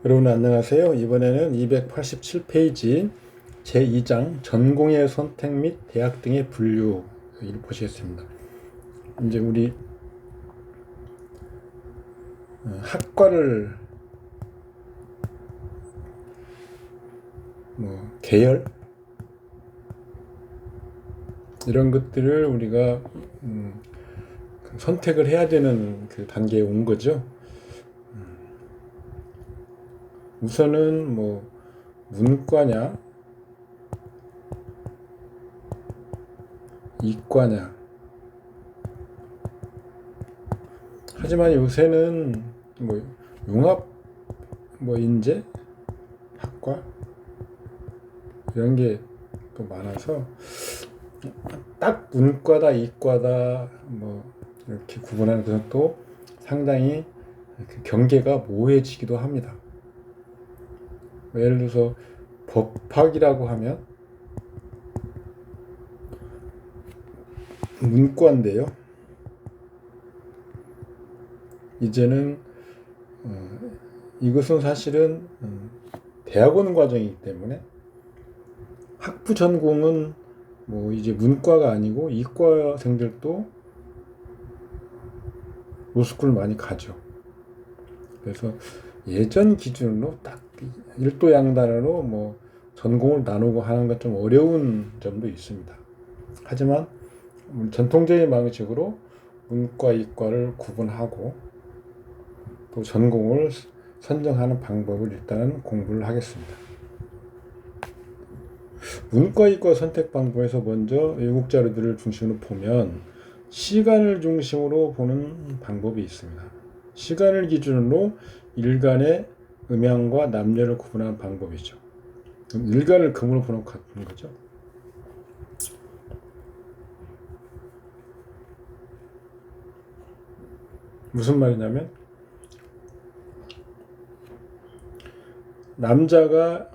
여러분 안녕하세요. 이번에는 287페이지 제2장 전공의 선택 및 대학 등의 분류를 보시겠습니다. 이제 우리 학과를 계열 이런 것들을 우리가 선택을 해야 되는 그 단계에 온 거죠. 우선은 문과냐 이과냐. 하지만 요새는 융합 인재 학과 이런 게 또 많아서 딱 문과다 이과다 이렇게 구분하는 것도 상당히 그 경계가 모호해지기도 합니다. 예를 들어서 법학이라고 하면 문과인데요. 이제는 이것은 사실은 대학원 과정이기 때문에 학부 전공은 이제 문과가 아니고 이과생들도 로스쿨 많이 가죠. 그래서 예전 기준으로 딱 일도양단으로 전공을 나누고 하는 것 좀 어려운 점도 있습니다. 하지만 전통적인 방식으로 문과, 이과를 구분하고 또 전공을 선정하는 방법을 일단은 공부를 하겠습니다. 문과, 이과 선택 방법에서 먼저 외국 자료들을 중심으로 보면 시간을 중심으로 보는 방법이 있습니다. 시간을 기준으로 일간의 음양과 남녀를 구분하는 방법이죠. 일간을 금으로 보는 거죠. 무슨 말이냐면 남자가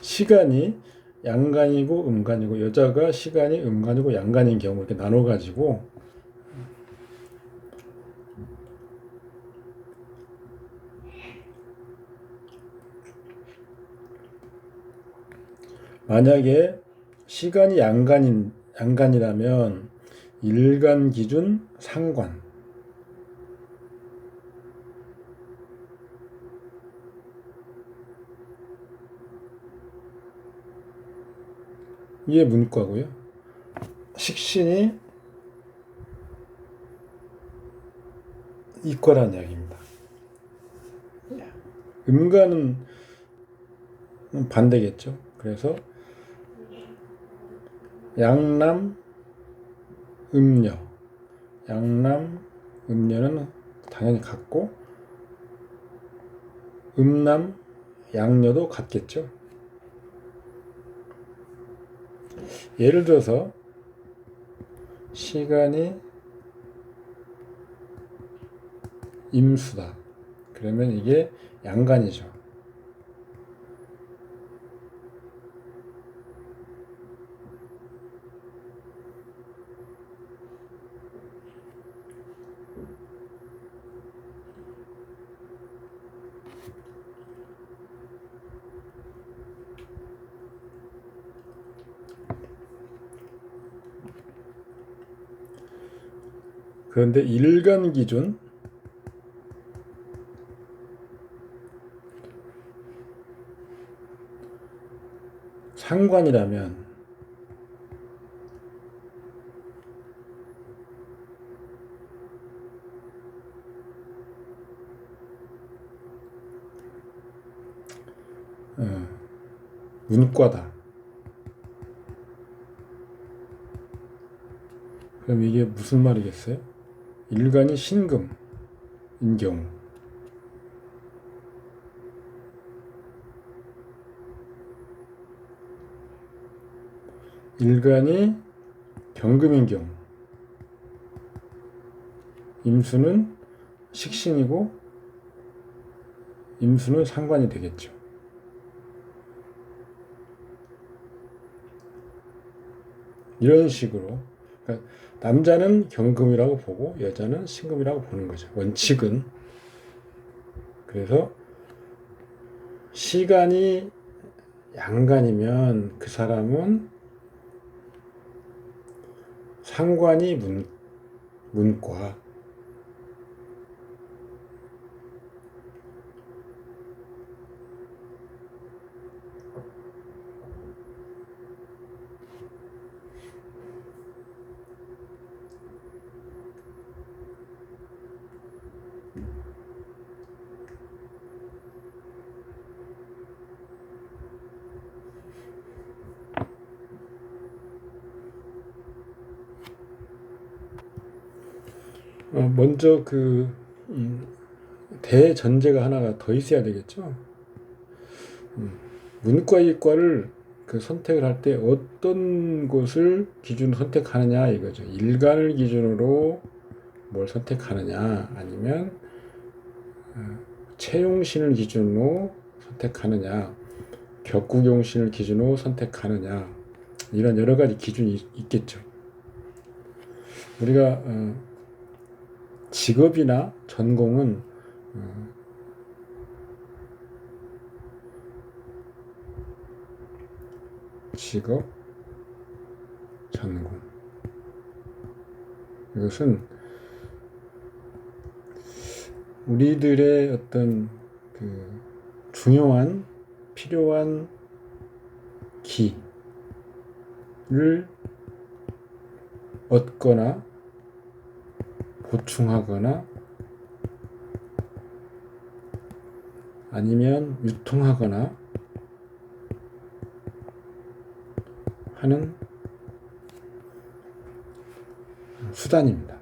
시간이 양간이고 음간이고 여자가 시간이 음간이고 양간인 경우 이렇게 나눠가지고 만약에 시간이 양간이라면 일간 기준 상관 이게 문과고요. 식신이 이과라는 이야기입니다. 음간은 반대겠죠. 그래서 양남 음녀 양남 음녀는 당연히 같고 음남 양녀도 같겠죠. 예를 들어서 시간이 임수다. 그러면 이게 양간이죠. 그런데 일간 기준 상관이라면 문과다. 그럼 이게 무슨 말이겠어요? 일간이 신금인 경우 일간이 경금인 경우 임수는 식신이고 임수는 상관이 되겠죠. 이런 식으로 그러니까 남자는 경금이라고 보고 여자는 신금이라고 보는 거죠. 원칙은. 그래서 시간이 양간이면 그 사람은 상관이 문과, 먼저 대전제가 하나가 더 있어야 되겠죠. 문과, 이과를 선택을 할 때 어떤 곳을 기준으로 선택하느냐 이거죠. 일간을 기준으로 뭘 선택하느냐, 아니면 채용신을 기준으로 선택하느냐, 격구용신을 기준으로 선택하느냐, 이런 여러 가지 기준이 있겠죠. 우리가 직업이나 전공은 직업, 전공, 이것은 우리들의 어떤 중요한 필요한 기를 얻거나 보충하거나 아니면 유통하거나 하는 수단입니다.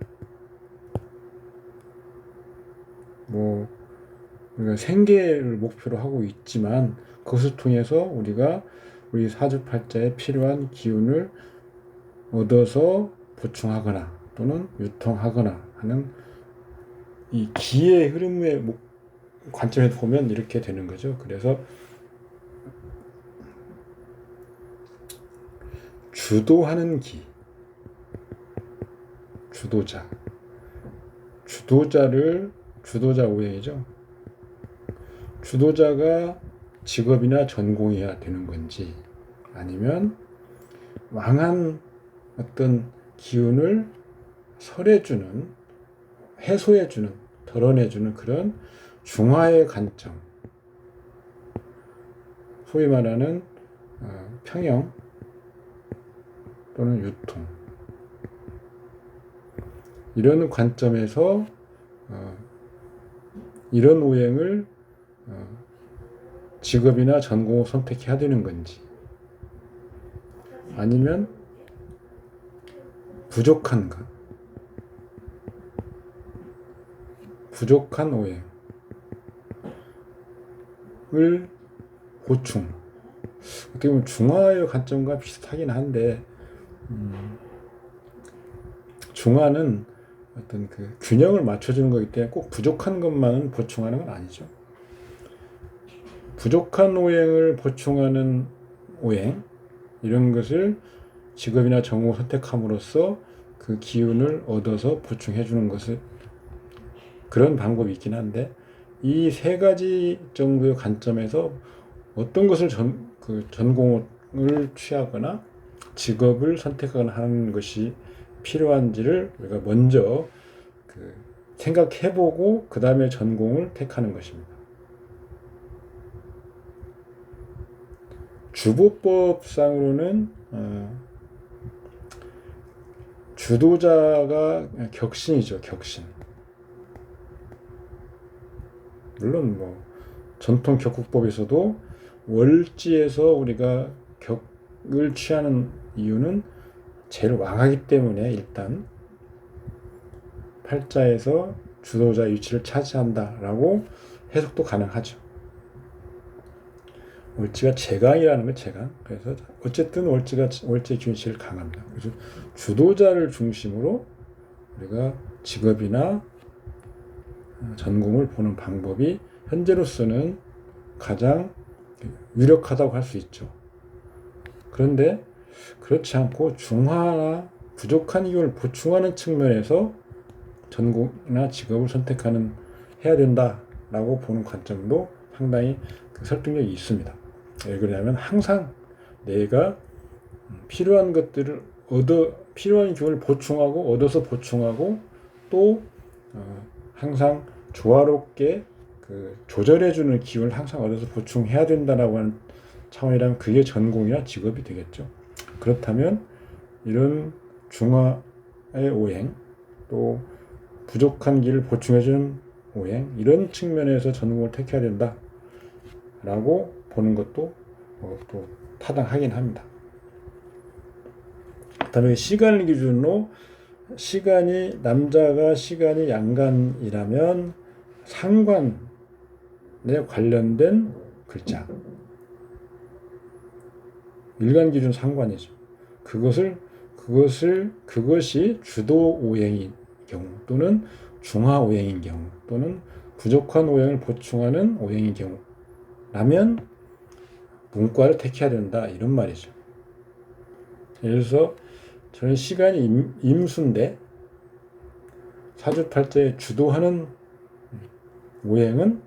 우리가 생계를 목표로 하고 있지만 그것을 통해서 우리가 우리 사주팔자에 필요한 기운을 얻어서 보충하거나 또는 유통하거나 하는 이 기의 흐름의 관점에서 보면 이렇게 되는 거죠. 그래서 주도하는 기, 주도자 오행이죠. 주도자가 직업이나 전공이어야 되는 건지, 아니면 왕한 어떤 기운을 설해주는, 해소해주는, 덜어내주는 그런 중화의 관점, 소위 말하는 평형 또는 유통, 이런 관점에서 이런 오행을 직업이나 전공을 선택해야 되는 건지, 아니면 부족한 오행을 보충, 어떻게 보면 중화의 관점과 비슷하긴 한데 중화는 어떤 균형을 맞춰주는 거기 때문에 꼭 부족한 것만은 보충하는 건 아니죠. 부족한 오행을 보충하는 오행, 이런 것을 직업이나 전공을 선택함으로써 그 기운을 얻어서 보충해 주는 것을, 그런 방법이 있긴 한데, 이 세 가지 정도의 관점에서 어떤 것을 전공을 취하거나 직업을 선택하거나 하는 것이 필요한지를 우리가 먼저 생각해보고 그 다음에 전공을 택하는 것입니다. 주보법상으로는 주도자가 격신이죠. 격신. 물론 전통 격국법에서도 월지에서 우리가 격을 취하는 이유는 제일 왕하기 때문에 일단 팔자에서 주도자 위치를 차지한다라고 해석도 가능하죠. 월지가 재강이라는 건 재강. 그래서 어쨌든 월지의 기운이 제일 강합니다. 그래서 주도자를 중심으로 우리가 직업이나 전공을 보는 방법이 현재로서는 가장 유력하다고 할 수 있죠. 그런데 그렇지 않고 중화나 부족한 기운을 보충하는 측면에서 전공이나 직업을 해야 된다라고 보는 관점도 상당히 그 설득력이 있습니다. 왜 그러냐면 항상 내가 필요한 것들을 필요한 기운을 보충하고 얻어서 보충하고 또 항상 조화롭게 그 조절해주는 기운을 항상 얻어서 보충해야 된다라고 하는 차원이라면 그게 전공이나 직업이 되겠죠. 그렇다면 이런 중화의 오행 또 부족한 길을 보충해주는 오행 이런 측면에서 전공을 택해야 된다라고 보는 것도 또 타당하긴 합니다. 그다음에 시간을 기준으로 남자가 시간이 양간이라면 상관에 관련된 글자 일간 기준 상관이죠. 그것이 주도 오행인 경우 또는 중화 오행인 경우 또는 부족한 오행을 보충하는 오행인 경우라면 문과를 택해야 된다 이런 말이죠. 예를 들어서 저는 시간이 임수인데 사주팔자에 주도하는 오행은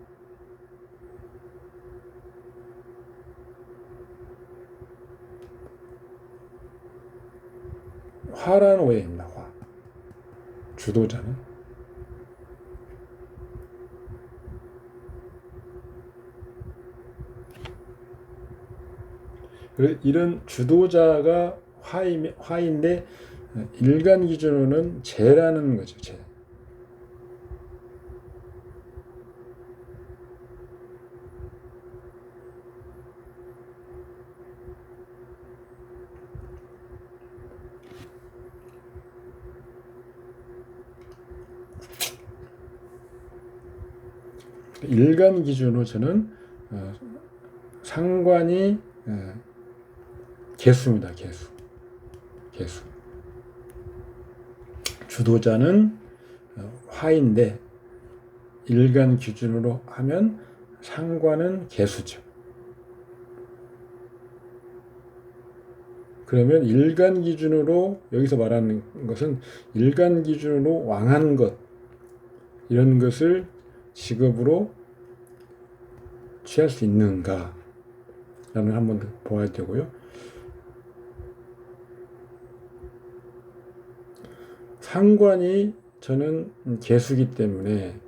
화라는 오행입니다. 화. 주도자는. 이런 주도자가 화인데 일간 기준으로는 재라는 거죠. 재. 일간 기준으로 저는 상관이 개수입니다. 개수. 주도자는 화인데 일간 기준으로 하면 상관은 개수죠. 그러면 일간 기준으로 여기서 말하는 것은 일간 기준으로 왕한 것 이런 것을 직업으로 취할 수 있는가 라는 한번 보아야 되고요. 상관이 저는 개수기 때문에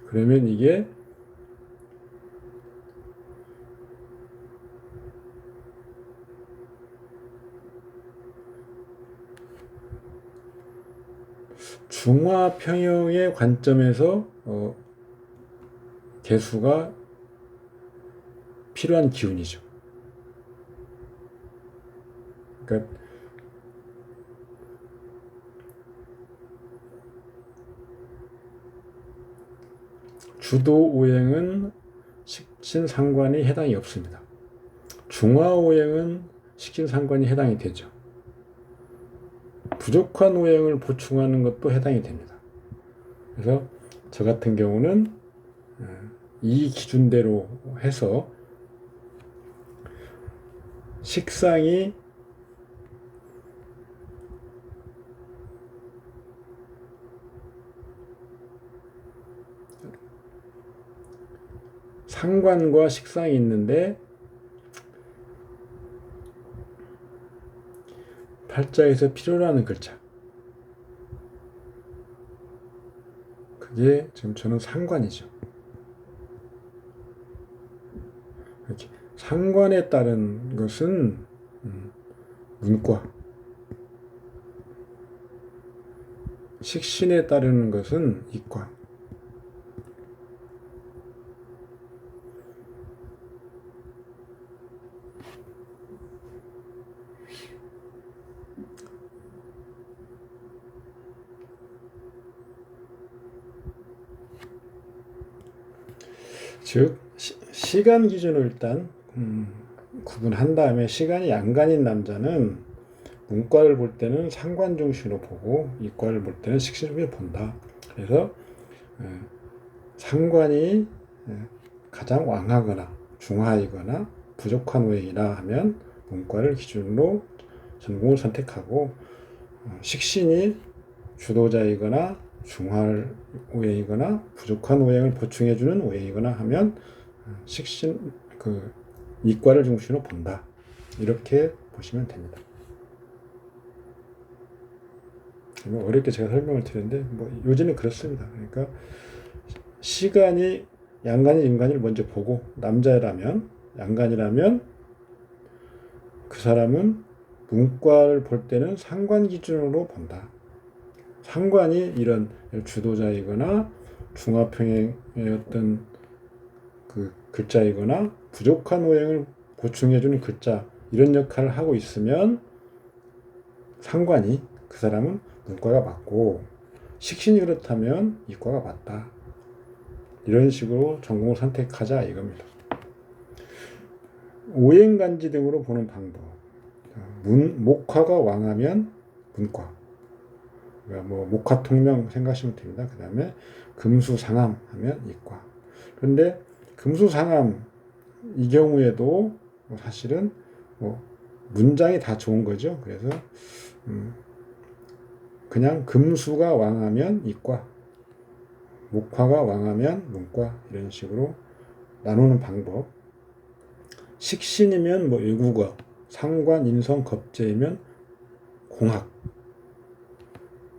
그러면 이게 중화평형의 관점에서 개수가 필요한 기운이죠. 그러니까 주도 오행은 식신상관이 해당이 없습니다. 중화 오행은 식신상관이 해당이 되죠. 부족한 오행을 보충하는 것도 해당이 됩니다. 그래서 저 같은 경우는 이 기준대로 해서 식상이 상관과 식상이 있는데 팔자에서 필요로 하는 글자 그게 지금 저는 상관이죠. 이렇게 상관에 따른 것은 문과 식신에 따르는 것은 이과 즉 시간 기준으로 일단 구분한 다음에 시간이 양간인 남자는 문과를 볼 때는 상관 중심으로 보고 이과를 볼 때는 식신으로 본다. 그래서 상관이 가장 왕하거나 중하이거나 부족한 오행이라 하면 문과를 기준으로 전공을 선택하고 식신이 주도자이거나 중할 오행이거나 부족한 오행을 보충해주는 오행이거나 하면 식신 이과를 중심으로 본다. 이렇게 보시면 됩니다. 어렵게 제가 설명을 드렸는데 요즘은 그렇습니다. 그러니까 시간이 양간이 인간을 먼저 보고 남자라면 양간이라면 그 사람은 문과를 볼 때는 상관 기준으로 본다. 상관이 이런 주도자이거나 중화평행의 어떤 그 글자이거나 부족한 오행을 보충해주는 글자 이런 역할을 하고 있으면 상관이 그 사람은 문과가 맞고 식신이 그렇다면 이과가 맞다. 이런 식으로 전공을 선택하자 이겁니다. 오행간지 등으로 보는 방법. 목화가 왕하면 문과. 그러니까 목화통명 생각하시면 됩니다. 그 다음에 금수상함 하면 이과. 그런데 금수상함 이 경우에도 사실은 문장이 다 좋은 거죠. 그래서 그냥 금수가 왕하면 이과, 목화가 왕하면 문과 이런 식으로 나누는 방법. 식신이면 외국어, 상관, 인성, 겁재이면 공학,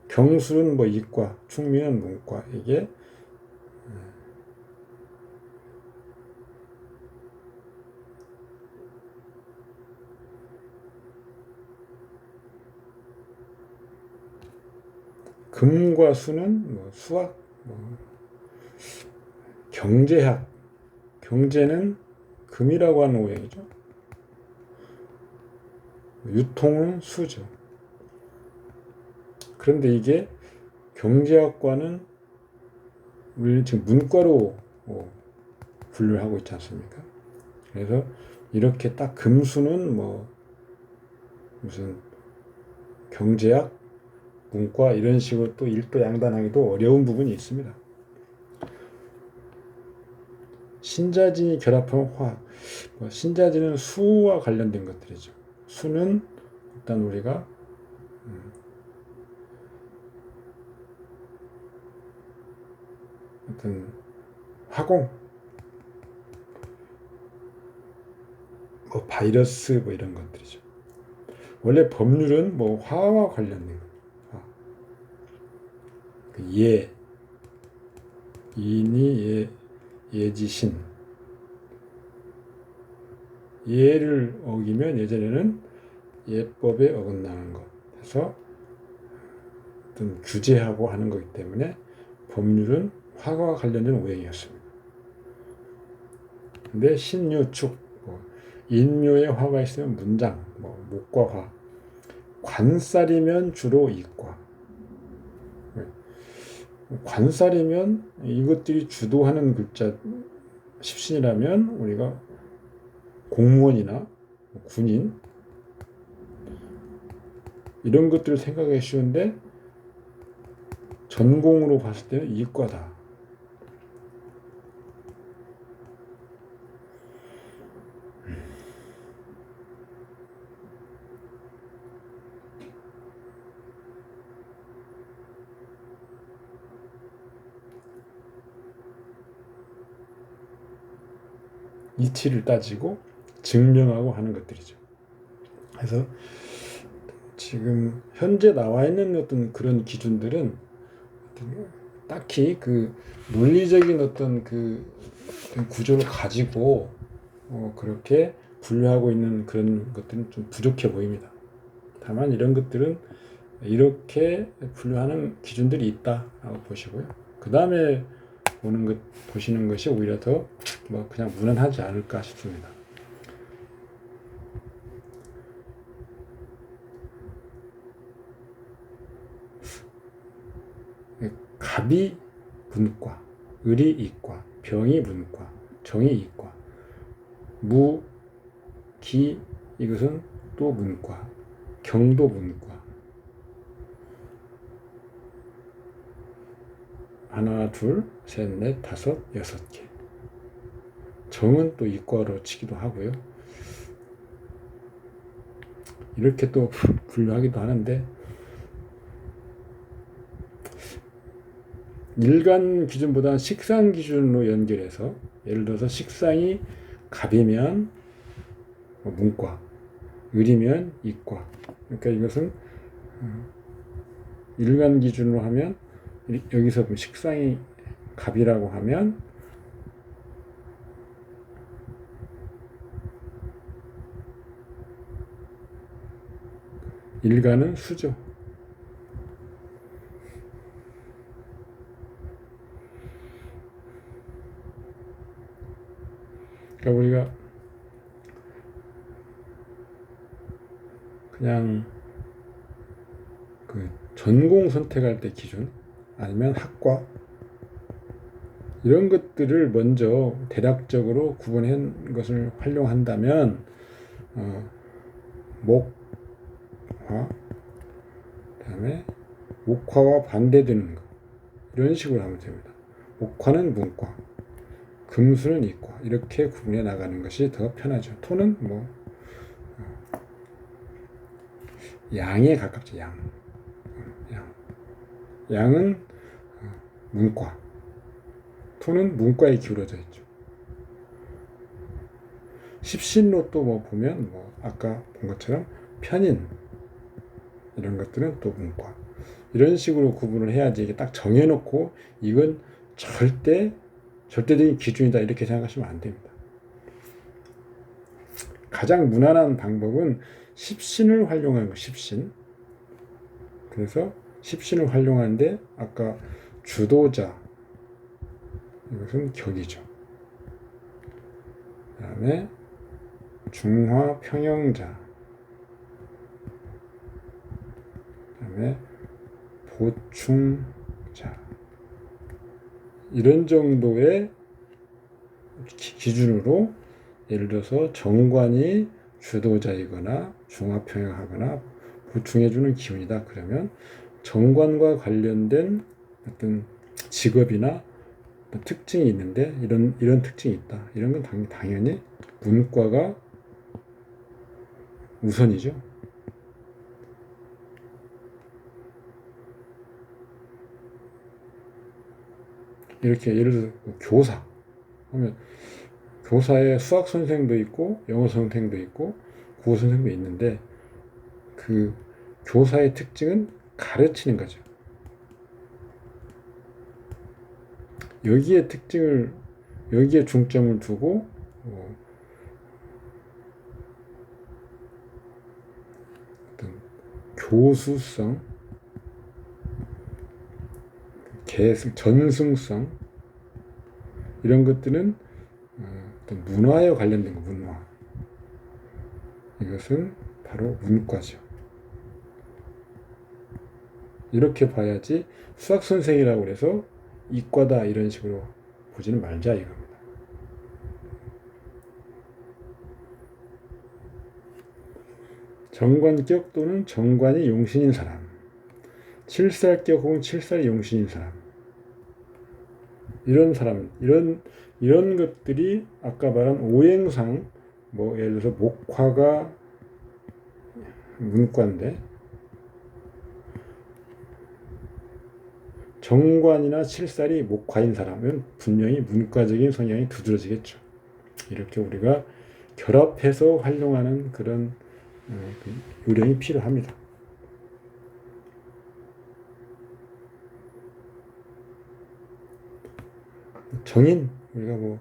경술은 이과, 충미는 문과. 이게 금과 수는 수학, 경제학, 경제는 금이라고 하는 오행이죠. 유통은 수죠. 그런데 이게 경제학과는 우리는 지금 문과로 분류를 하고 있지 않습니까? 그래서 이렇게 딱 금수는 무슨 경제학, 문과 이런 식으로 또 일도 양단하기도 어려운 부분이 있습니다. 신자진이 결합하면 화학. 신자진은 수와 관련된 것들이죠. 수는 일단 우리가 어떤 화공, 바이러스 이런 것들이죠. 원래 법률은 화와 관련된 거. 예, 인이 예지신. 예를 어기면 예전에는 예법에 어긋나는 것 해서 어떤 규제하고 하는 거기 때문에 법률은 화가 관련된 오행이었습니다. 근데 신유축, 인묘에 화가 있으면 문장, 목과 화. 관살이면 주로 이과. 관살이면 이것들이 주도하는 글자 십신이라면 우리가 공무원이나 군인 이런 것들을 생각하기 쉬운데 전공으로 봤을 때는 이과다. 이치를 따지고 증명하고 하는 것들이죠. 그래서 지금 현재 나와 있는 어떤 그런 기준들은 딱히 그 논리적인 어떤 그 구조를 가지고 그렇게 분류하고 있는 그런 것들은 좀 부족해 보입니다. 다만 이런 것들은 이렇게 분류하는 기준들이 있다라고 보시고요. 그 다음에 보시는 것이 오히려 더 그냥 무난하지 않을까 싶습니다. 갑이 문과, 을이 이과, 병이 문과, 정이 이과, 무, 기 이것은 또 문과, 경도 문과. 하나, 둘, 셋, 넷, 다섯, 여섯 개. 정은 또 이과로 치기도 하고요. 이렇게 또 분류하기도 하는데 일간 기준보다는 식상 기준으로 연결해서, 예를 들어서 식상이 갑이면 문과, 을이면 이과. 그러니까 이것은 일간 기준으로 하면, 여기서 식상이 갑이라고 하면 일간은 수죠. 그러니까 우리가 그냥 그 전공 선택할 때 기준, 아니면 학과, 이런 것들을 먼저 대략적으로 구분한 것을 활용한다면 목화, 그다음에 목화와 반대되는 거, 이런 식으로 하면 됩니다. 목화는 문과, 금수는 이과, 이렇게 구분해 나가는 것이 더 편하죠. 토는 뭐 양에 가깝죠. 양은 문과, 토는 문과에 기울어져 있죠. 십신로 또 뭐 보면 뭐 아까 본 것처럼 편인, 이런 것들은 또 문과, 이런 식으로 구분을 해야지, 이게 딱 정해놓고 이건 절대적인 기준이다 이렇게 생각하시면 안 됩니다. 가장 무난한 방법은 십신을 활용하는 거, 십신. 그래서 십신을 활용하는데 아까 주도자, 이것은 격이죠. 그 다음에 중화 평영자, 그 다음에 보충자, 이런 정도의 기준으로, 예를 들어서 정관이 주도자이거나 중화평영하거나 보충해주는 기운이다 그러면 정관과 관련된 어떤 직업이나 어떤 특징이 있는데 이런 특징이 있다, 이런 건 당연히 문과가 우선이죠. 이렇게 예를 들어서 교사 하면 교사에 수학 선생도 있고 영어 선생도 있고 국어 선생도 있는데, 그 교사의 특징은 가르치는 거죠. 여기에 중점을 두고 어떤 교수성, 전승성, 이런 것들은 어떤 문화에 관련된 거, 문화. 이것은 바로 문과죠. 이렇게 봐야지 수학 선생이라고 해서 이과다 이런 식으로 보지는 말자 이겁니다. 정관격 또는 정관이 용신인 사람, 칠살격 혹은 칠살이 용신인 사람, 이런 것들이 아까 말한 오행상, 뭐 예를 들어서 목화가 문과인데 정관이나 칠살이 목화인 사람은 분명히 문과적인 성향이 두드러지겠죠. 이렇게 우리가 결합해서 활용하는 그런 요령이 필요합니다. 정인, 우리가 뭐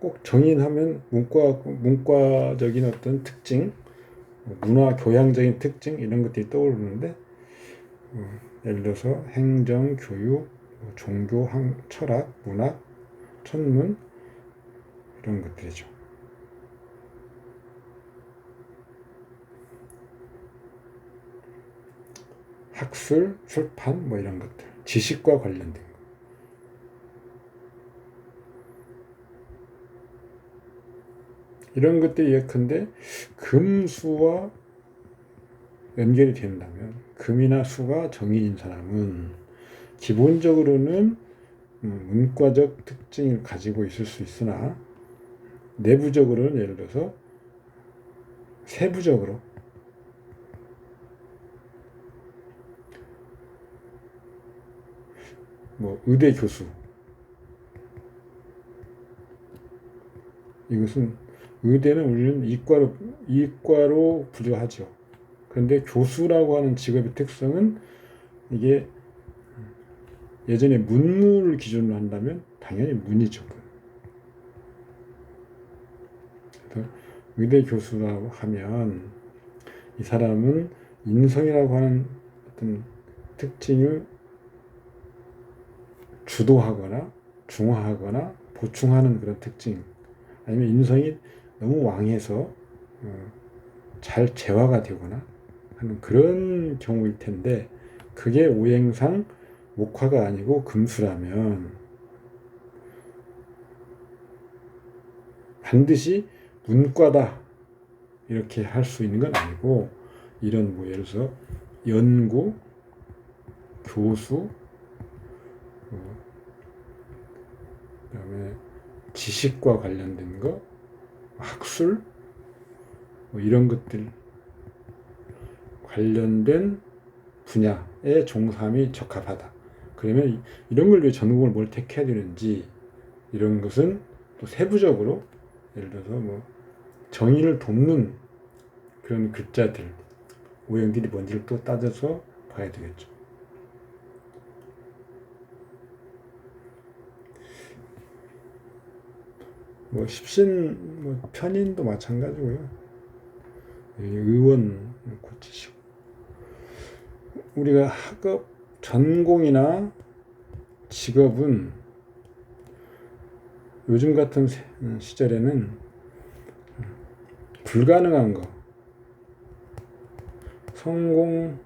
꼭 정인하면 문과적인 어떤 특징, 문화 교양적인 특징, 이런 것들이 떠오르는데 예를 들어서 행정, 교육, 종교, 철학, 문학, 천문, 이런 것들이죠. 학술, 출판, 뭐 이런 것들, 지식과 관련된 것. 이런 것들이 예컨대 금수와 연결이 된다면, 금이나 수가 정인인 사람은 기본적으로는 문과적 특징을 가지고 있을 수 있으나 내부적으로는, 예를 들어서 세부적으로 뭐 의대 교수, 이것은 의대는 우리는 이과로 분류하죠. 그런데 교수라고 하는 직업의 특성은 이게 예전에 문무를 기준으로 한다면 당연히 문이죠. 그래서 의대 교수라고 하면 이 사람은 인성이라고 하는 어떤 특징을 주도하거나 중화하거나 보충하는 그런 특징, 아니면 인성이 너무 왕해서 잘 재화가 되거나 하는 그런 경우일 텐데, 그게 오행상 목화가 아니고 금수라면 반드시 문과다 이렇게 할 수 있는 건 아니고, 이런 뭐 예를 들어서 연구, 교수, 그다음에 지식과 관련된 거, 학술, 뭐 이런 것들 관련된 분야에 종사함이 적합하다. 그러면 이런 걸 위해 전공을 뭘 택해야 되는지, 이런 것은 또 세부적으로 예를 들어서 뭐 정의를 돕는 그런 글자들, 오형들이 뭔지를 또 따져서 봐야 되겠죠. 뭐 십신, 뭐 편인도 마찬가지고요. 의원 고치시고, 우리가 학업 전공이나 직업은 요즘 같은 시절에는 불가능한 거, 성공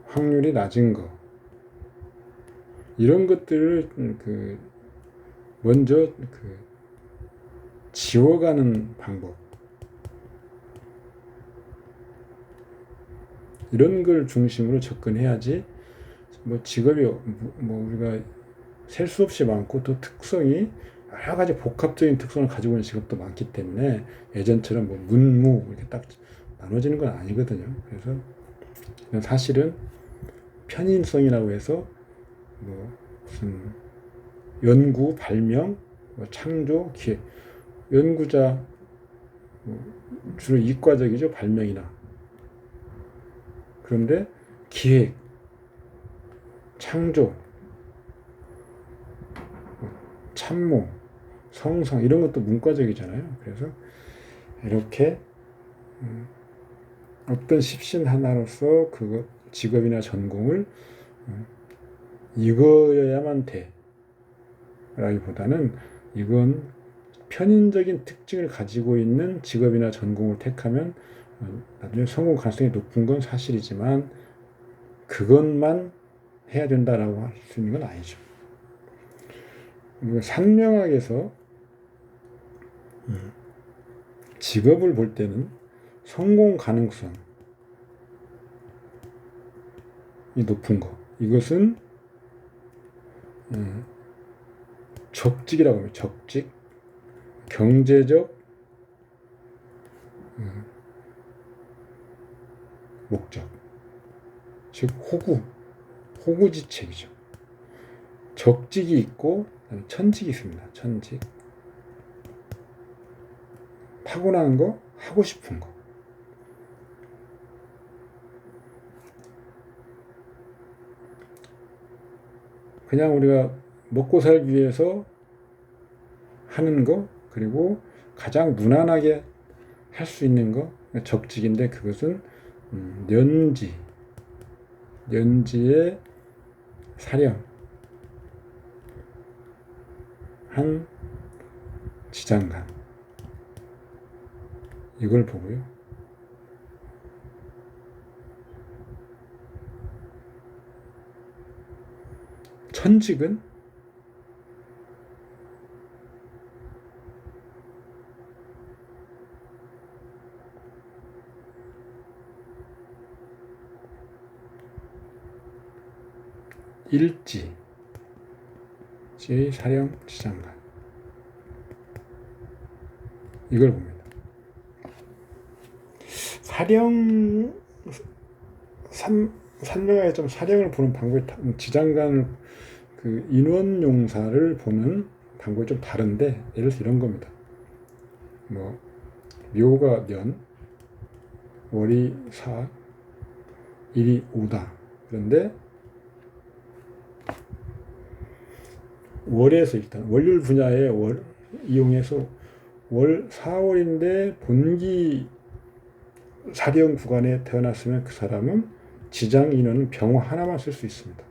확률이 낮은 거, 이런 것들을 먼저 지워가는 방법, 이런 걸 중심으로 접근해야지. 뭐 직업이 뭐 우리가 셀 수 없이 많고, 또 특성이 여러 가지 복합적인 특성을 가지고 있는 직업도 많기 때문에 예전처럼 뭐 문무 이렇게 딱 나눠지는 건 아니거든요. 그래서 사실은 편인성이라고 해서 뭐 무슨 연구, 발명, 뭐 창조, 기획, 연구자 주로 이과적이죠, 발명이나. 그런데 기획, 창조, 참모, 성성 이런 것도 문과적이잖아요. 그래서 이렇게 어떤 십신 하나로서 그 직업이나 전공을 이거여야만 돼 라기보다는, 이건 편인적인 특징을 가지고 있는 직업이나 전공을 택하면 나중에 성공 가능성이 높은 건 사실이지만, 그것만 해야 된다라고 할 수 있는 건 아니죠. 산명학에서 직업을 볼 때는 성공 가능성이 높은 거, 이것은 적직이라고 합니다. 적직, 경제적 목적, 즉 호구지책이죠. 적직이 있고 천직이 있습니다. 천직, 타고난 거, 하고 싶은 거. 그냥 우리가 먹고 살기 위해서 하는 거, 그리고 가장 무난하게 할 수 있는 거, 적직인데, 그것은 년지의 사령 한 지장간, 이걸 보고요. 천직은 일지의 사령 지장간, 이걸 봅니다. 사령, 산명학에 좀 사령을 보는 방법이, 지장간을 그 인원용사를 보는 방법이 좀 다른데, 예를 들어서 이런 겁니다. 뭐 묘가 년, 월이 사, 일이 오다. 그런데 월에서 일단 월요일 분야에 이용해서 월 4월인데 본기 사령 구간에 태어났으면 그 사람은 지장 인원은 병호 하나만 쓸 수 있습니다.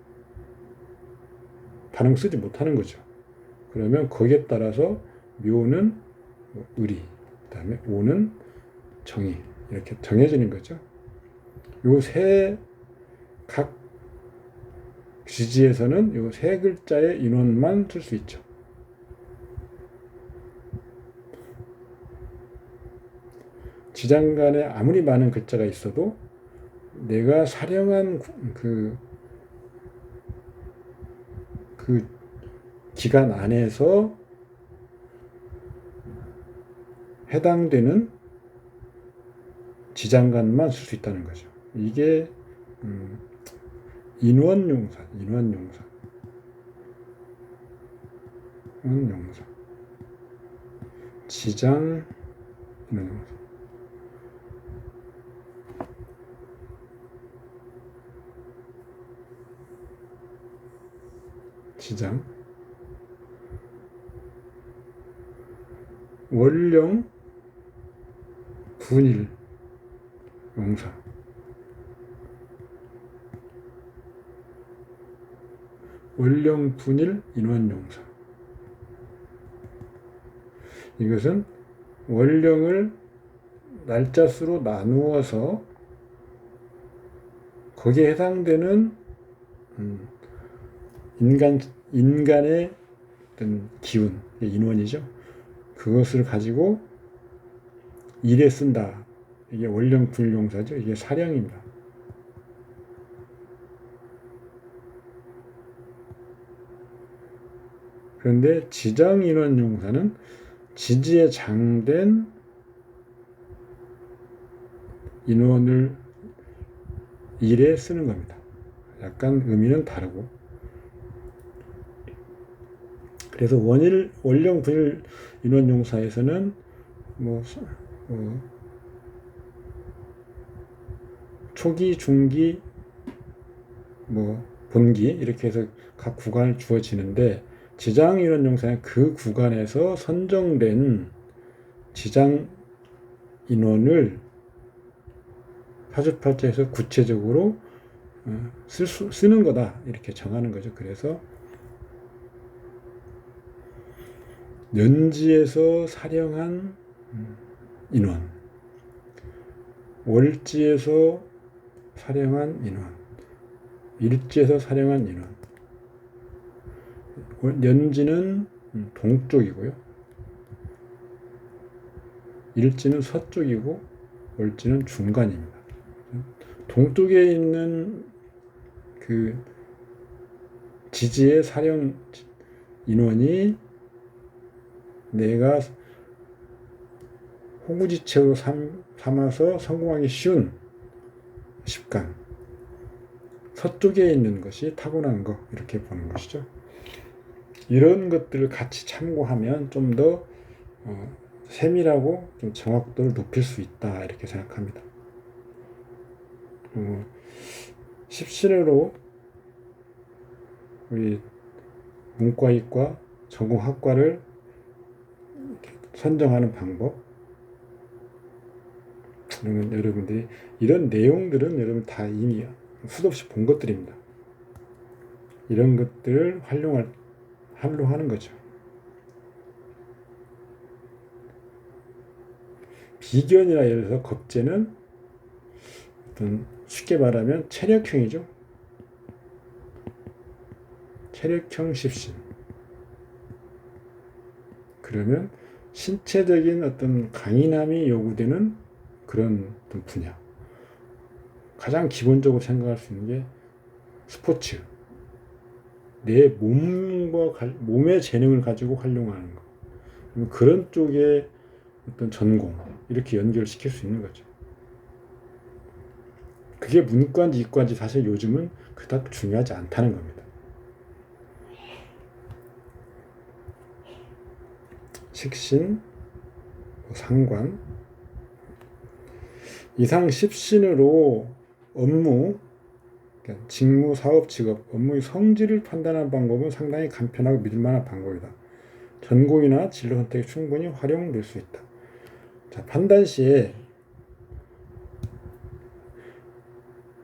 다른 거 쓰지 못하는 거죠. 그러면 거기에 따라서 묘는 을이, 그 다음에 오는 정이, 이렇게 정해지는 거죠. 요 각 지지에서는 요 세 글자의 인원만 쓸 수 있죠. 지장간에 아무리 많은 글자가 있어도 내가 사령한 그 기간 안에서 해당되는 지장간만 쓸 수 있다는 거죠. 이게 인원용사. 지장 인원용사. 지장 월령 분일 용사. 월령 분일 인원용사. 이것은 월령을 날짜 수로 나누어서 거기에 해당되는 인간의 어떤 기운, 인원이죠. 그것을 가지고 일에 쓴다. 이게 월령 분일 용사죠. 이게 사령입니다. 그런데 지장 인원 용사는 지지에 장된 인원을 일에 쓰는 겁니다. 약간 의미는 다르고. 그래서 월령 분일 인원 용사에서는 초기, 중기, 본기 이렇게 해서 각 구간을 주어지는데, 지장 인원 용사는 그 구간에서 선정된 지장 인원을 사주팔자에서 구체적으로 쓰는 거다, 이렇게 정하는 거죠. 그래서 년지에서 사령한 인원, 월지에서 사령한 인원, 일지에서 사령한 인원. 년지는 동쪽이고요, 일지는 서쪽이고, 월지는 중간입니다. 동쪽에 있는 그 지지의 사령 인원이 내가 호구지책으로 삼아서 성공하기 쉬운 십간, 서쪽에 있는 것이 타고난 것, 이렇게 보는 것이죠. 이런 것들을 같이 참고하면 좀 더 세밀하고 좀 정확도를 높일 수 있다, 이렇게 생각합니다. 십신으로 우리 문과, 이과, 전공학과를 선정하는 방법, 여러분들이 이런 내용들은 여러분 다 이미 수도 없이 본 것들입니다. 이런 것들을 활용하는 거죠. 비견이나 예를 들어서 겁재는 어떤 쉽게 말하면 체력형이죠. 체력형 십신. 그러면 신체적인 어떤 강인함이 요구되는 그런 어떤 분야. 가장 기본적으로 생각할 수 있는 게 스포츠. 내 몸의 재능을 가지고 활용하는 거. 그런 쪽에 어떤 전공, 이렇게 연결시킬 수 있는 거죠. 그게 문과인지 이과인지 사실 요즘은 그닥 중요하지 않다는 겁니다. 식신, 상관. 이상 10신으로 업무, 그러니까 직무, 사업, 직업, 업무의 성질을 판단하는 방법은 상당히 간편하고 믿을만한 방법이다. 전공이나 진로 선택에 충분히 활용될 수 있다. 자, 판단 시에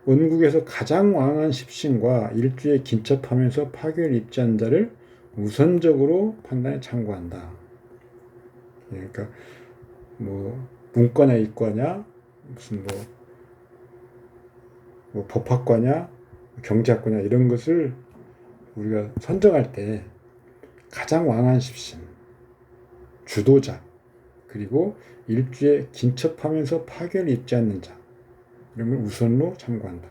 원국에서 가장 왕한 10신과 일주에 긴첩하면서 파괴를 입지한 자를 우선적으로 판단에 참고한다. 그러니까 문과냐 이과냐 무슨 법학과냐 경제학과냐 이런 것을 우리가 선정할 때 가장 왕한 10신, 주도자, 그리고 일주에 긴첩하면서 파괴를 입지 않는 자, 이런 걸 우선으로 참고한다.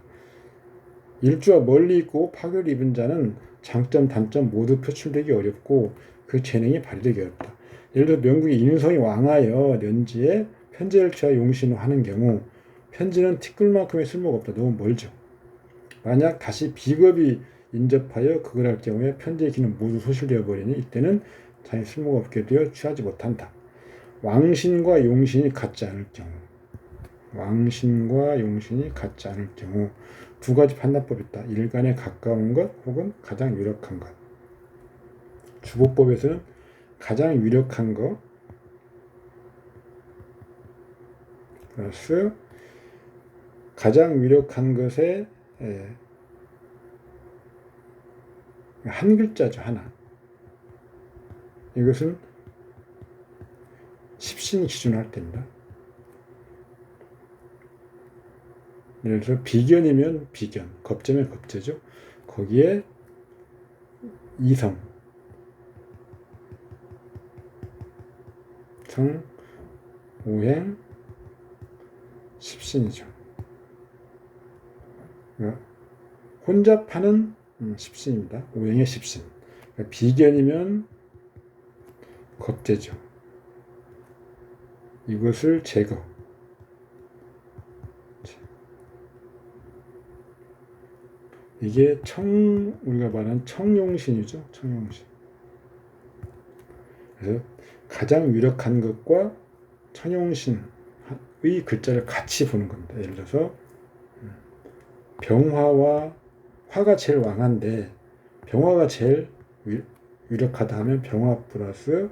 일주와 멀리 있고 파괴를 입은 자는 장점, 단점 모두 표출되기 어렵고 그 재능이 발휘되기 어렵다. 예를 들어 명국이 인성이 왕하여 년지에 편제를 취하여 용신을 하는 경우 편지는 티끌만큼의 쓸모가 없다. 너무 멀죠. 만약 다시 비겁이 인접하여 그걸 할 경우에 편지의 기는 모두 소실되어 버리니 이때는 자기 쓸모가 없게 되어 취하지 못한다. 왕신과 용신이 같지 않을 경우, 왕신과 용신이 같지 않을 경우 두 가지 판단법이 있다. 일간에 가까운 것 혹은 가장 유력한 것. 주보법에서는 가장 유력한 것 플러스 가장 유력한 것에 한 글자죠. 하나. 이것은 10신 기준으로 할 때입니다. 예를 들어 비견이면 비견, 겁제면 겁제죠. 거기에 이성, 성, 오행, 10신이죠. 혼잡하는 10신입니다. 오행의 10신. 비견이면 겁제죠. 이것을 제거. 이게 우리가 말하는 청용신이죠. 청용신. 그래서 가장 유력한 것과 청용신의 글자를 같이 보는 겁니다. 예를 들어서 병화와 화가 제일 왕한데 병화가 제일 유력하다 하면 병화 플러스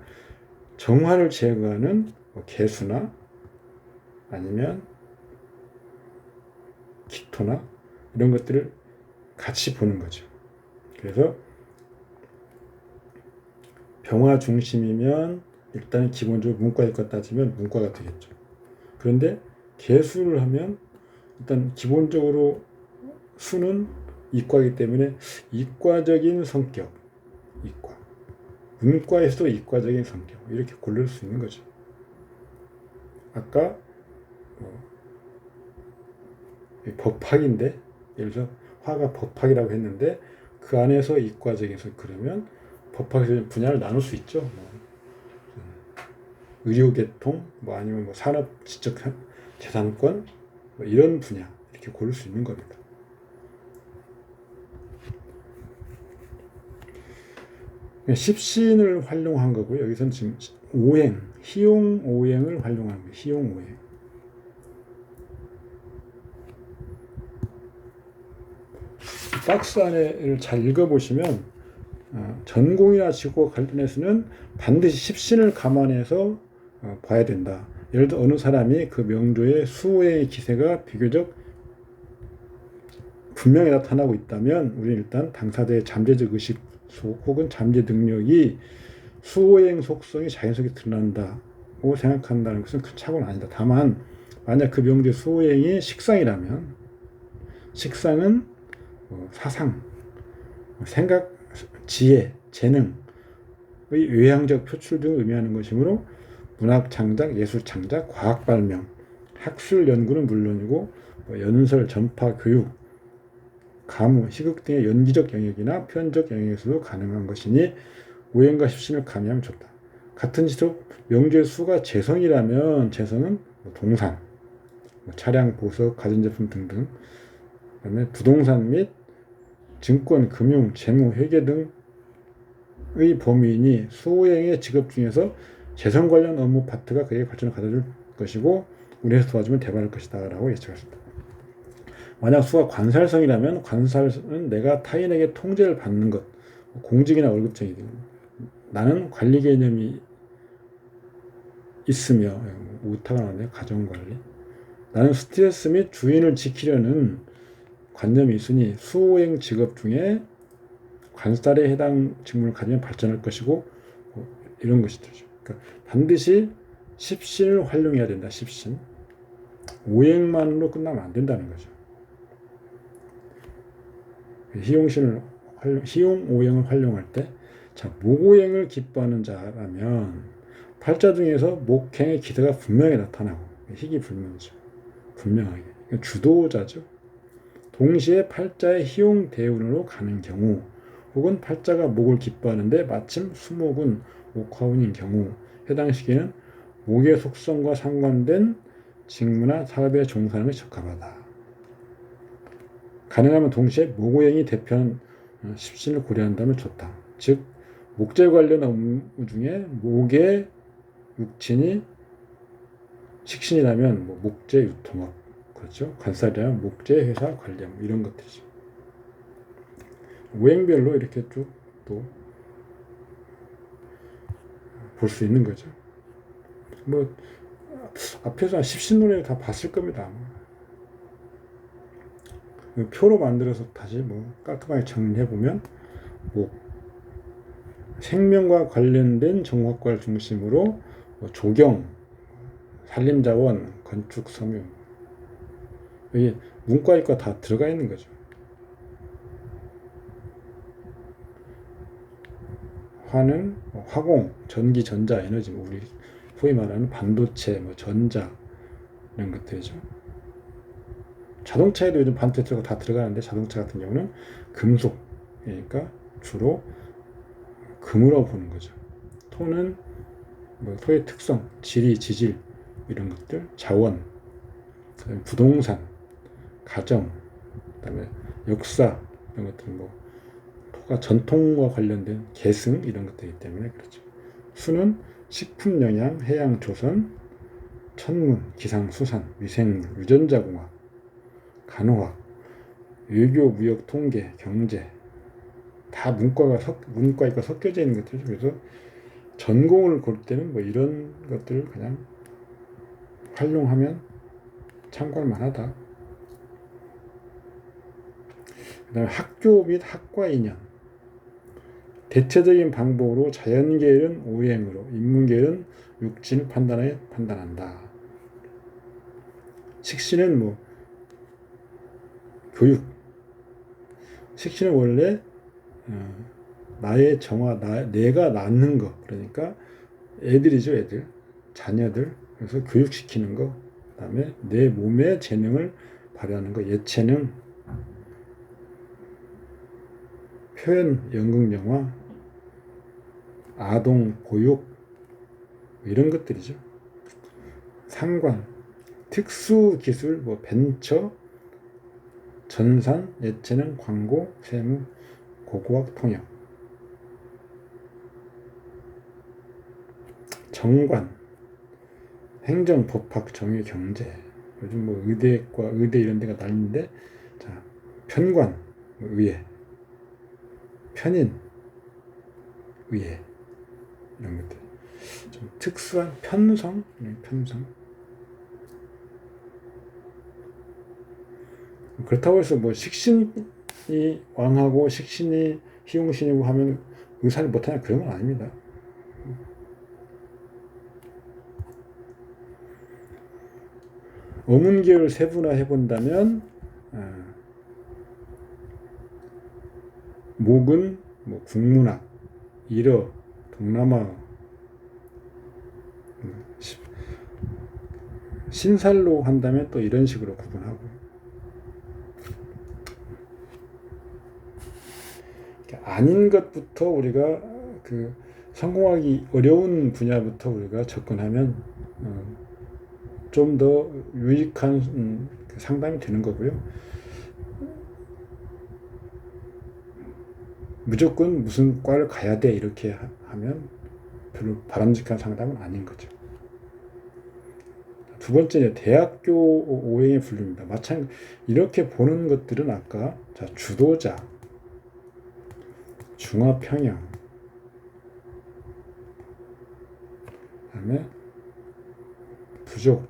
정화를 제거하는 개수나 아니면 기토나 이런 것들을 같이 보는 거죠. 그래서 병화 중심이면 일단 기본적으로 문과일 것 따지면 문과가 되겠죠. 그런데 개수를 하면 일단 기본적으로 수는 이과이기 때문에 이과적인 성격, 이과. 문과에서도 이과적인 성격 이렇게 고를 수 있는 거죠. 아까 법학인데 예를 들어 화가 법학이라고 했는데 그 안에서 이과적인 성격 그러면 법학에서 분야를 나눌 수 있죠. 의료계통, 아니면 산업 지적 재산권 이런 분야 이렇게 고를 수 있는 겁니다. 십신을 활용한 거고요. 여기서는 지금 오행, 희용 오행을 활용한 거예요. 희용 오행. 박스 안에를 잘 읽어보시면 전공이나 직업과 관련해서는 반드시 십신을 감안해서 봐야 된다. 예를 들어 어느 사람이 그 명조의 수오행의 기세가 비교적 분명히 나타나고 있다면 우리는 일단 당사자의 잠재적 의식 혹은 잠재 능력이 수오행 속성이 자연스럽게 드러난다고 생각한다는 것은 큰 착오는 아니다. 다만 만약 그 명조의 수오행이 식상이라면 식상은 사상, 생각, 지혜, 재능의 외향적 표출 등을 의미하는 것이므로 문학 창작, 예술 창작, 과학 발명, 학술 연구는 물론이고 연설, 전파, 교육, 가무, 희극 등의 연기적 영역이나 표현적 영역에서도 가능한 것이니 오행과 십신을 가미하면 좋다. 같은 시도 명조의 수가 재성이라면 재성은 동산, 차량, 보석, 가전제품 등등 그다음에 부동산 및 증권, 금융, 재무, 회계 등의 범위이니 수오행의 직업 중에서 재성 관련 업무 파트가 그에게 발전을 가져줄 것이고 우리에서 도와주면 대박일 것이다 라고 예측했습니다. 만약 수가 관살성이라면 관살은 내가 타인에게 통제를 받는 것, 공직이나 월급쟁이 등 나는 관리 개념이 있으며 우타가 나오네요. 가정관리. 나는 스트레스 및 주인을 지키려는 관념이 있으니 수호행 직업 중에 관살에 해당 직무를 가지면 발전할 것이고 이런 것이죠. 그러니까 반드시 십신을 활용해야 된다. 십신. 오행만으로 끝나면 안 된다는 거죠. 희용 오행을 활용할 때, 자, 목오행을 기뻐하는 자라면 팔자 중에서 목행의 기세가 분명히 나타나고 희귀 불명이죠. 분명하게. 그러니까 주도자죠. 동시에 팔자의 희용 대운으로 가는 경우 혹은 팔자가 목을 기뻐하는데 마침 수목은 옥화운인 경우 해당 시기는 목의 속성과 상관된 직무나 사업에 종사하는 것이 적합하다. 가능하면 동시에 목오행이 대표하는 십신을 고려한다면 좋다. 즉 목재 관련 업무 중에 목의 육친이 식신이라면 목재 유통업, 그렇죠. 관살이라면 목재 회사 관련 이런 것들이죠. 오행별로 이렇게 쭉 또 볼 수 있는 거죠. 뭐 앞에서 한 십신론을 다 봤을 겁니다. 표로 만들어서 다시 뭐 깔끔하게 정리해 보면 목 생명과 관련된 정확과를 중심으로 조경, 산림자원, 건축, 섬유 여기 문과이과 다 들어가 있는 거죠. 화는 화공, 전기, 전자, 에너지, 우리 소위 말하는 반도체, 전자 이런 것들이죠. 자동차에도 요즘 반도체가 다 들어가는데 자동차 같은 경우는 금속, 그러니까 주로 금으로 보는 거죠. 토는 토의 특성, 지리, 지질 이런 것들, 자원, 부동산, 가정, 그다음에 역사 이런 것들 토가 전통과 관련된 계승 이런 것들이기 때문에 그렇죠. 수는 식품 영양, 해양 조선, 천문, 기상 수산, 위생물, 유전자공학, 간호학, 외교, 무역, 통계, 경제 다 문과가 섞여져 있는 것들이죠. 그래서 전공을 고를 때는 이런 것들을 그냥 활용하면 참고할 만하다. 그 다음에 학교 및 학과 인연. 대체적인 방법으로 자연계열은 오행으로, 인문계열은 육진을 판단한다. 식신은 교육. 식신은 원래 나의 정화, 내가 낳는 거, 그러니까 애들이죠, 애들, 자녀들. 그래서 교육시키는 거, 그다음에 내 몸의 재능을 발휘하는 거, 예체능, 표현, 연극, 영화, 아동, 보육 이런 것들이죠. 상관, 특수 기술, 벤처, 전산, 예체능, 광고, 세무, 고고학, 통역. 정관, 행정, 법학, 정의, 경제. 요즘 의대 이런 데가 난리인데, 자, 편관, 의회, 편인, 의회 이런 것들. 좀 특수한 편성. 그렇다고 해서 식신이 왕하고 식신이 희용신이고 하면 의사를 못하냐 그런 건 아닙니다. 어문계를 세분화해 본다면 목은 국문학, 일어, 동남아, 신살로 한다면 또 이런 식으로 구분하고, 아닌 것부터 우리가 성공하기 어려운 분야부터 우리가 접근하면 좀 더 유익한 상담이 되는 거고요. 무조건 무슨 과를 가야 돼 이렇게 하면 별로 바람직한 상담은 아닌 거죠. 두 번째, 대학교 오행의 분류입니다. 마찬가지 이렇게 보는 것들은 아까 자, 주도자, 중화평양, 그다음에 부족,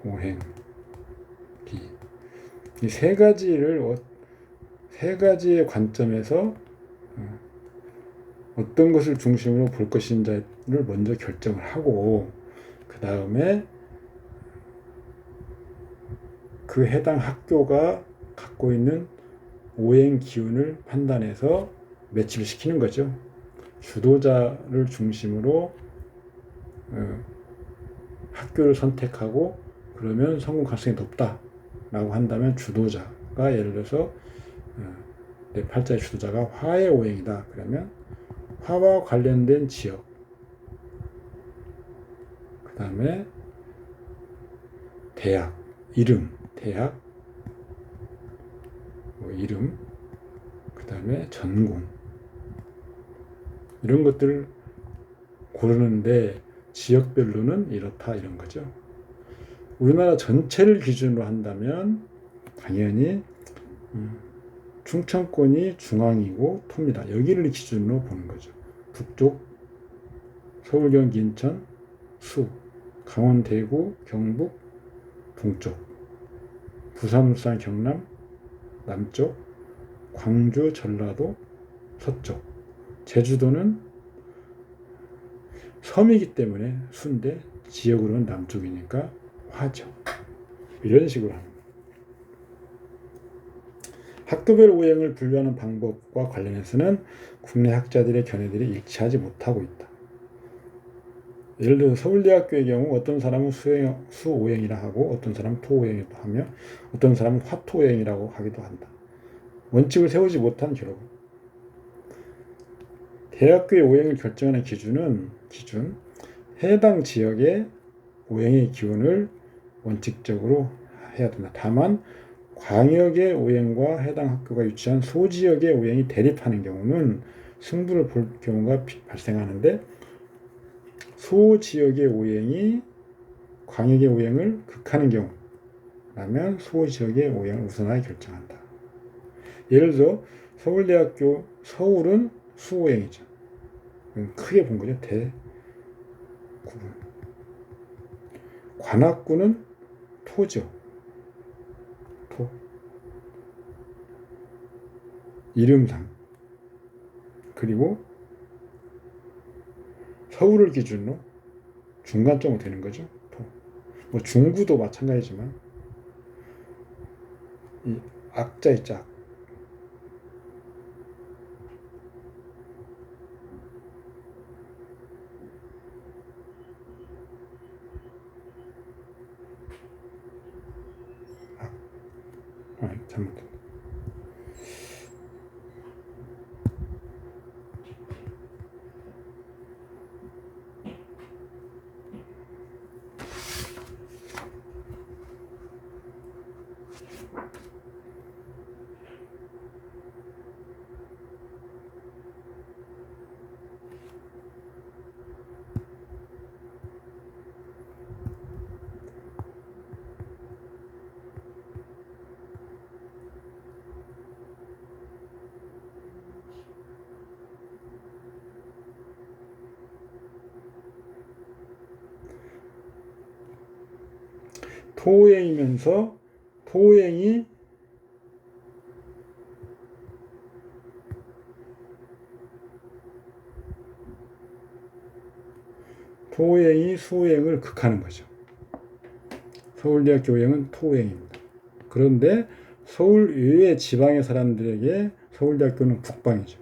오행, 기. 이 세 가지를 세 가지의 관점에서 어떤 것을 중심으로 볼 것인지를 먼저 결정을 하고 그 다음에 그 해당 학교가 갖고 있는 오행 기운을 판단해서 매치를 시키는 거죠. 주도자를 중심으로 학교를 선택하고 그러면 성공 가능성이 높다라고 한다면 주도자가 예를 들어서 내 팔자의 주도자가 화의 오행이다. 그러면 화와 관련된 지역, 그 다음에 대학, 이름, 대학, 이름, 그 다음에 전공, 이런 것들을 고르는데 지역별로는 이렇다 이런 거죠. 우리나라 전체를 기준으로 한다면 당연히 충청권이 중앙이고 토입니다. 여기를 기준으로 보는 거죠. 북쪽 서울, 경기, 인천, 수, 강원, 대구, 경북, 동쪽, 부산, 울산, 경남, 남쪽, 광주, 전라도, 서쪽, 제주도는 섬이기 때문에 수인데 지역으로는 남쪽이니까 화죠. 이런 식으로 합니다. 학교별 오행을 분류하는 방법과 관련해서는 국내 학자들의 견해들이 일치하지 못하고 있다. 예를 들어 서울대학교의 경우 어떤 사람은 수오행이라 하고 어떤 사람은 토오행이라고 하며 어떤 사람은 화토오행이라고 하기도 한다. 원칙을 세우지 못한 결과 대학교의 오행을 결정하는 기준 해당 지역의 오행의 기운을 원칙적으로 해야 된다. 다만 광역의 오행과 해당 학교가 위치한 소지역의 오행이 대립하는 경우는 승부를 볼 경우가 발생하는데 소지역의 오행이 광역의 오행을 극하는 경우라면 소지역의 오행을 우선하게 결정한다. 예를 들어 서울대학교 서울은 수오행이죠. 크게 본 거죠. 대구분. 관악구는 토죠. 토. 이름상. 그리고 서울을 기준으로 중간점으로 되는 거죠. 토. 뭐 중구도 마찬가지지만 이 악자의 짝. 잘못됐다. 토오행이면서 토오행이 수오행을 극하는 거죠. 서울대학교 오행은 토오행입니다. 그런데 서울 외의 지방의 사람들에게 서울대학교는 북방이죠.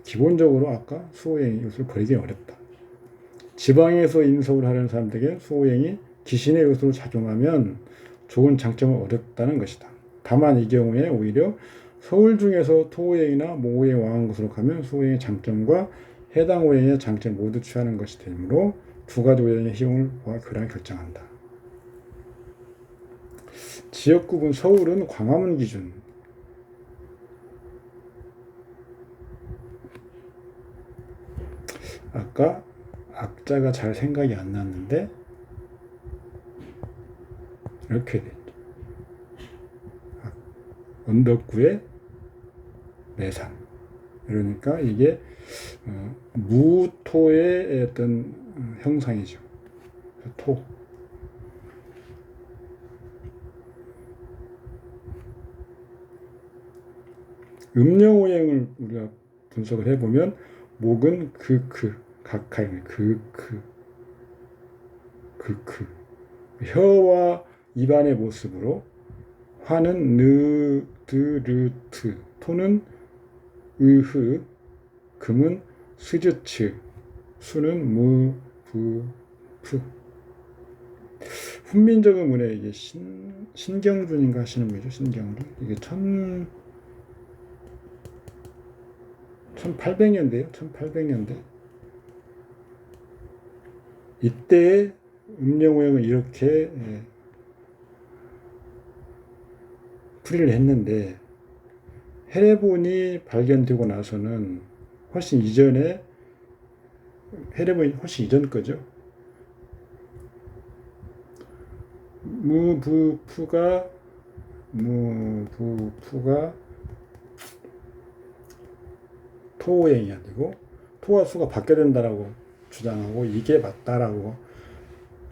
기본적으로 아까 수오행 이것을 버리기 어렵다. 지방에서 인서울 하려는 사람들에게 수오행이 기신의 요소로 작용하면 좋은 장점을 얻었다는 것이다. 다만 이 경우에 오히려 서울 중에서 토오행이나 모오행 왕한 곳으로 가면 수오행의 장점과 해당 오행의 장점을 모두 취하는 것이 되므로 두 가지 오행의 희용을 보아 교량을 결정한다. 지역구분 서울은 광화문 기준. 아까 악자가 잘 생각이 안 났는데 이렇게 됐죠. 언덕구의 매산. 그러니까 이게 무토의 어떤 형상이죠. 토. 음령오행을 우리가 분석을 해보면 목은 각하의 혀와 입안의 모습으로, 화는 느드르트, 토는 으흐, 금은 스즈츠, 수는 무부프. 훈민정음 문에 이게 신경준인가 하시는 분이죠. 신경준. 이게 1800년대요. 1800년대. 이때 음령오행을 이렇게 풀이를 했는데, 헤레본이 발견되고 나서는 훨씬 이전에, 헤레본이 훨씬 이전 거죠. 무부푸가 토오행이 아니고 토와 수가 바뀌어야 된다라고 주장하고, 이게 맞다라고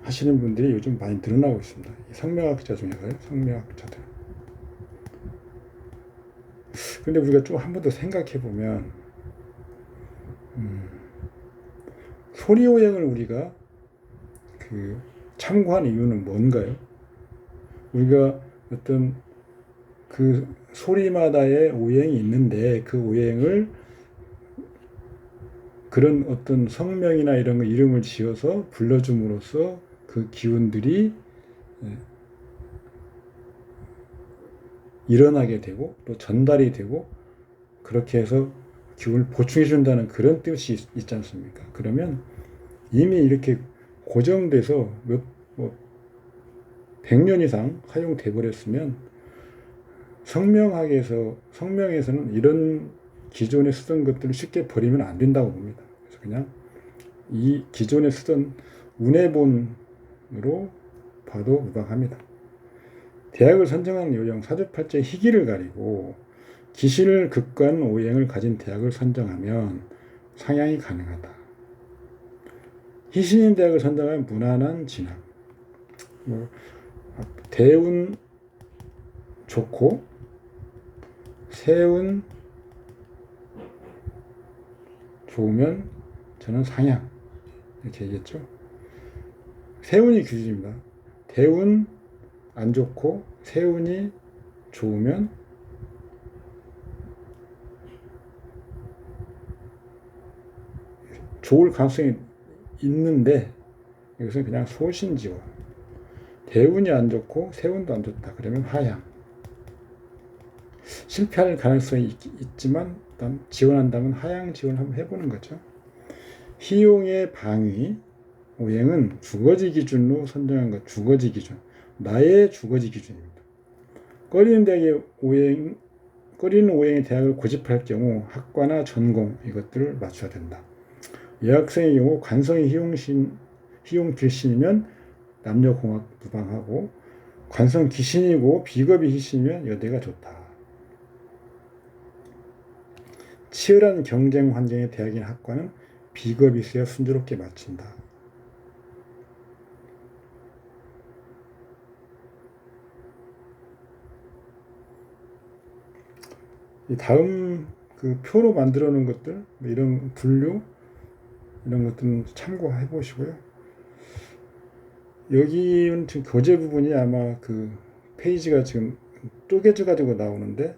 하시는 분들이 요즘 많이 늘어나고 있습니다. 성명학자 중에서요. 성명학자들. 근데 우리가 좀 한 번 더 생각해 보면, 소리오행을 우리가 참고한 이유는 뭔가요? 우리가 어떤 그 소리마다의 오행이 있는데, 그 오행을 그런 어떤 성명이나 이런 거 이름을 지어서 불러줌으로써 그 기운들이 일어나게 되고 또 전달이 되고, 그렇게 해서 기운을 보충해 준다는 그런 뜻이 있지 않습니까? 그러면 이미 이렇게 고정돼서 100년 이상 사용돼 버렸으면, 성명에서는 이런 기존에 쓰던 것들을 쉽게 버리면 안 된다고 봅니다. 그래서 그냥 이 기존에 쓰던 운해본으로 봐도 무방합니다. 대학을 선정하는 요령, 사주팔자의 희기를 가리고 기실, 극관, 오행을 가진 대학을 선정하면 상향이 가능하다. 희신인 대학을 선정하면 무난한 진학. 대운 좋고 세운 좋으면 저는 상향, 이렇게 얘기했죠. 세운이 기준입니다. 대운 안 좋고 세운이 좋으면 좋을 가능성이 있는데, 이것은 그냥 소신지원. 대운이 안 좋고 세운도 안 좋다 그러면 하향. 실패할 가능성이 있지만 일단 지원한다면 하향 지원을 한번 해보는 거죠. 희용의 방위, 오행은 주거지 기준으로 선정한 것. 주거지 기준, 나의 주거지 기준입니다. 꺼리는 오행의 대학을 고집할 경우 학과나 전공, 이것들을 맞춰야 된다. 여학생의 경우 관성이 희용 길신이면 남녀공학 무방하고, 관성 기신이고 비겁이 희신이면 여대가 좋다. 치열한 경쟁 환경의 대학인 학과는 비겁이 있어야 순조롭게 마친다. 이 다음 표로 만들어 놓은 것들, 이런 분류, 이런 것들은 참고해 보시고요. 여기는 지금 교재 부분이 아마 페이지가 지금 쪼개져 가지고 나오는데,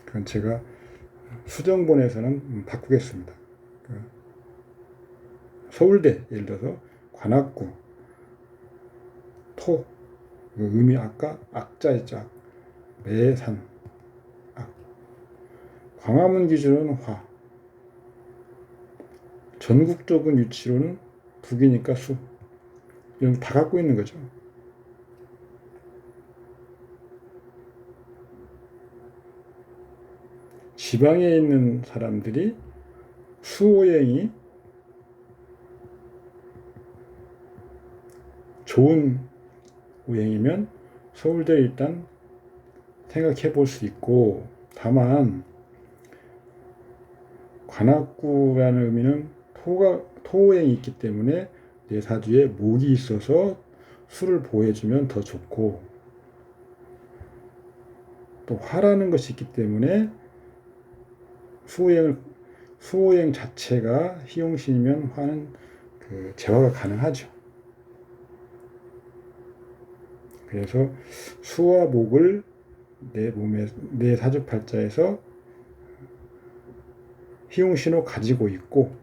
그건 제가 수정본에서는 바꾸겠습니다. 서울대, 예를 들어서 관악구, 토, 의미 아까 악자 있죠. 매산, 악. 광화문 기준으로는 화. 전국적인 위치로는 북이니까 수. 이런 거 다 갖고 있는 거죠. 지방에 있는 사람들이 수호행이 좋은 오행이면 서울대 일단 생각해 볼 수 있고, 다만 관악구라는 의미는 토오행이 있기 때문에 내 사주에 목이 있어서 수를 보호해주면 더 좋고, 또 화라는 것이 있기 때문에 수호행 자체가 희용신이면 화는 재화가 가능하죠. 그래서 수와 목을 내 사주팔자에서 희용신으로 가지고 있고,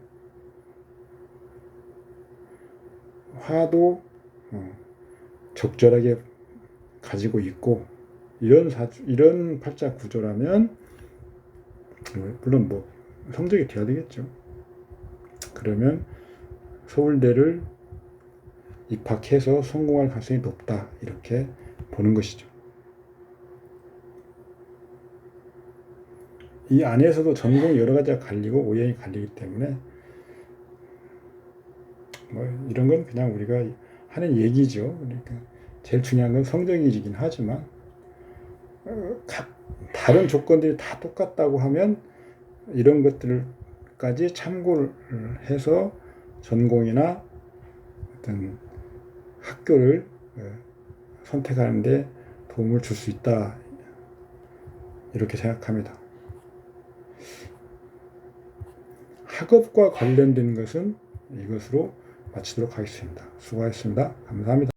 화도 적절하게 가지고 있고, 이런 팔자 구조라면 물론 뭐 성적이 돼야 되겠죠. 그러면 서울대를 입학해서 성공할 가능성이 높다, 이렇게 보는 것이죠. 이 안에서도 전공 여러 가지가 갈리고 오행이 갈리기 때문에 뭐 이런 건 그냥 우리가 하는 얘기죠. 그러니까 제일 중요한 건 성적이긴 하지만 다른 조건들이 다 똑같다고 하면 이런 것들까지 참고를 해서 전공이나 어떤 학교를 선택하는 데 도움을 줄 수 있다, 이렇게 생각합니다. 학업과 관련된 것은 이것으로 마치도록 하겠습니다. 수고하셨습니다. 감사합니다.